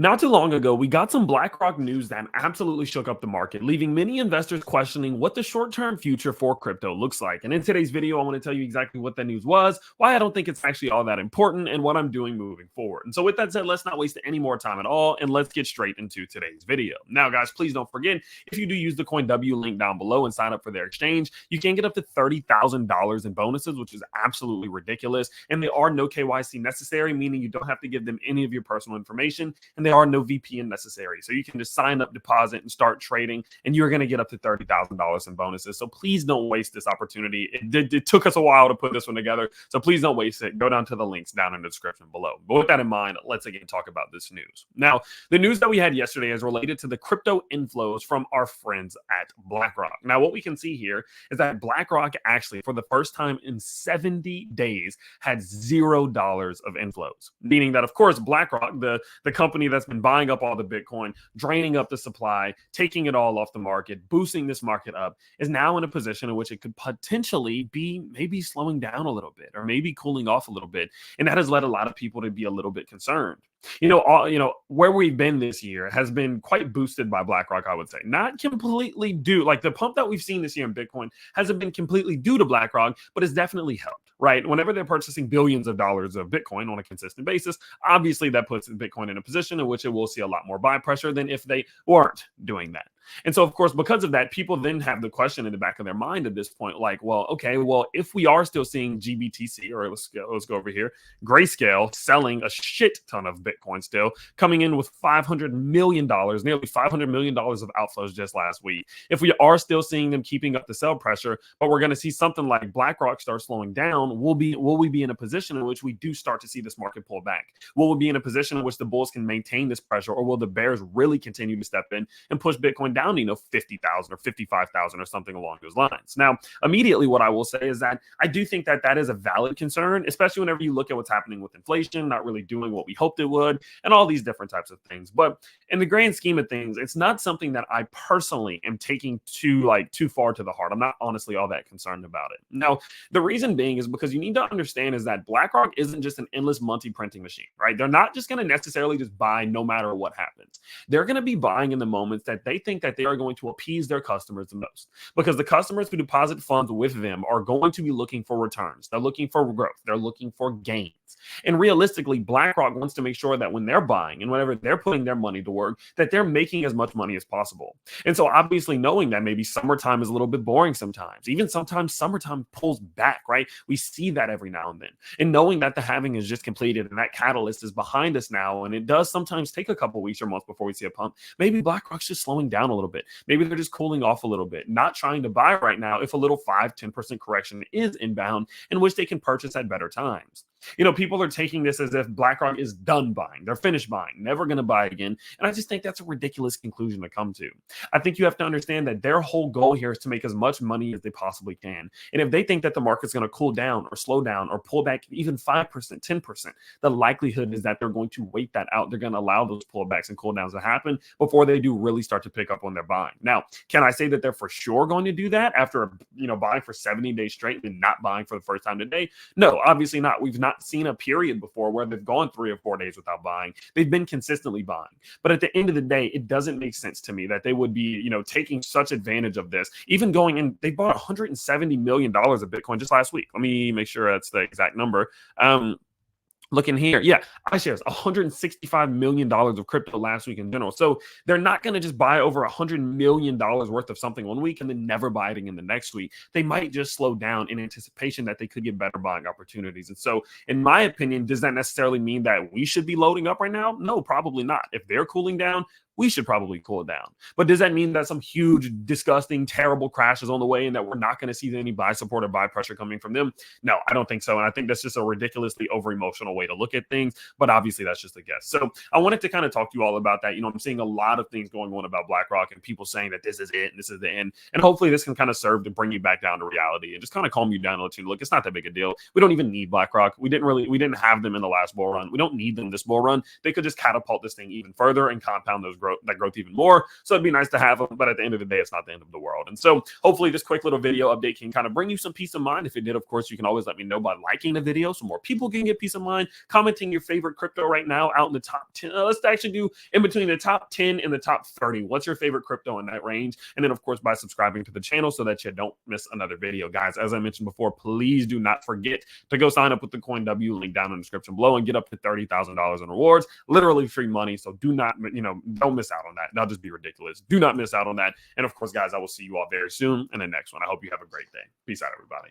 Not too long ago, we got some Blackrock news that absolutely shook up the market, leaving many investors questioning what the short-term future for crypto looks like. And in today's video, I want to tell you exactly what that news was, why I don't think it's actually all that important, and what I'm doing moving forward. And so with that said, let's not waste any more time at all, and let's get straight into today's video. Now, guys, please don't forget, if you do use the CoinW link down below and sign up for their exchange, you can get up to $30,000 in bonuses, which is absolutely ridiculous. And there are no KYC necessary, meaning you don't have to give them any of your personal information, and there are no VPN necessary. So you can just sign up, deposit, and start trading, and you're going to get up to $30,000 in bonuses. So please don't waste this opportunity. It took us a while to put this one together, so please don't waste it. Go down to the links down in the description below. But with that in mind, let's again talk about this news. Now, the news that we had yesterday is related to the crypto inflows from our friends at Blackrock. Now, what we can see here is that Blackrock actually, for the first time in 70 days, had $0 of inflows, meaning that, of course, Blackrock, the company that's been buying up all the Bitcoin, draining up the supply, taking it all off the market, boosting this market up, is now in a position in which it could potentially be maybe slowing down a little bit or maybe cooling off a little bit. And that has led a lot of people to be a little bit concerned. Where we've been this year has been quite boosted by BlackRock, I would say. Not completely due, like the pump that we've seen this year in Bitcoin hasn't been completely due to BlackRock, but it's definitely helped, right? Whenever they're purchasing billions of dollars of Bitcoin on a consistent basis, obviously that puts Bitcoin in a position in which it will see a lot more buy pressure than if they weren't doing that. And so, of course, because of that, people then have the question in the back of their mind at this point, like, well, okay, well, if we are still seeing GBTC, or let's go over here, Grayscale selling a shit ton of Bitcoin still, coming in with $500 million, nearly $500 million of outflows just last week. If we are still seeing them keeping up the sell pressure, but we're going to see something like BlackRock start slowing down, will we be in a position in which we do start to see this market pull back? Will we be in a position in which the bulls can maintain this pressure, or will the bears really continue to step in and push Bitcoin down, 50,000 or 55,000 or something along those lines? Now, immediately what I will say is that I do think that that is a valid concern, especially whenever you look at what's happening with inflation, not really doing what we hoped it would, and all these different types of things. But in the grand scheme of things, it's not something that I personally am taking too far to the heart. I'm not honestly all that concerned about it. Now, the reason being is because you need to understand is that BlackRock isn't just an endless money printing machine, right? They're not just going to necessarily just buy no matter what happens. They're going to be buying in the moments that they think that they are going to appease their customers the most, because the customers who deposit funds with them are going to be looking for returns. They're looking for growth. They're looking for gains. And realistically, BlackRock wants to make sure that when they're buying and whenever they're putting their money to work, that they're making as much money as possible. And so obviously knowing that maybe summertime is a little bit boring sometimes, even sometimes summertime pulls back, right? We see that every now and then. And knowing that the halving is just completed and that catalyst is behind us now, and it does sometimes take a couple weeks or months before we see a pump, maybe BlackRock's just slowing down a little bit. Maybe they're just cooling off a little bit, not trying to buy right now if a little 5-10% correction is inbound, in which they can purchase at better times. People are taking this as if BlackRock is done buying. They're finished buying, never going to buy again. And I just think that's a ridiculous conclusion to come to. I think you have to understand that their whole goal here is to make as much money as they possibly can. And if they think that the market's going to cool down or slow down or pull back even 5%, 10%, the likelihood is that they're going to wait that out. They're going to allow those pullbacks and cool downs to happen before they do really start to pick up on their buying. Now, can I say that they're for sure going to do that after, buying for 70 days straight and not buying for the first time today? No, obviously not. We've not seen a period before where they've gone 3 or 4 days without buying. They've been consistently buying. But at the end of the day, it doesn't make sense to me that they would be, taking such advantage of this. Even going in, they bought $170 million of Bitcoin just last week. Let me make sure that's the exact number. Looking here, yeah, iShares, $165 million of crypto last week in general. So they're not going to just buy over $100 million worth of something one week and then never buy it again the next week. They might just slow down in anticipation that they could get better buying opportunities. And so, in my opinion, does that necessarily mean that we should be loading up right now? No, probably not. If they're cooling down, we should probably cool it down. But does that mean that some huge, disgusting, terrible crash is on the way and that we're not going to see any buy support or buy pressure coming from them? No, I don't think so. And I think that's just a ridiculously over-emotional way to look at things. But obviously, that's just a guess. So I wanted to kind of talk to you all about that. I'm seeing a lot of things going on about BlackRock and people saying that this is it and this is the end. And hopefully this can kind of serve to bring you back down to reality and just kind of calm you down and let you look, it's not that big a deal. We don't even need BlackRock. We didn't have them in the last bull run. We don't need them this bull run. They could just catapult this thing even further and compound those growth growth even more. So it'd be nice to have them, but at the end of the day, it's not the end of the world. And so hopefully this quick little video update can kind of bring you some peace of mind. If it did, of course, you can always let me know by liking the video so more people can get peace of mind, commenting your favorite crypto right now out in the top 10. Let's actually do in between the top 10 and the top 30. What's your favorite crypto in that range? And then, of course, by subscribing to the channel so that you don't miss another video. Guys, as I mentioned before, please do not forget to go sign up with the CoinW link down in the description below and get up to $30,000 in rewards. Literally free money. So do not, don't miss out on that. That'll just be ridiculous. Do not miss out on that. And of course, guys, I will see you all very soon in the next one. I hope you have a great day. Peace out, everybody.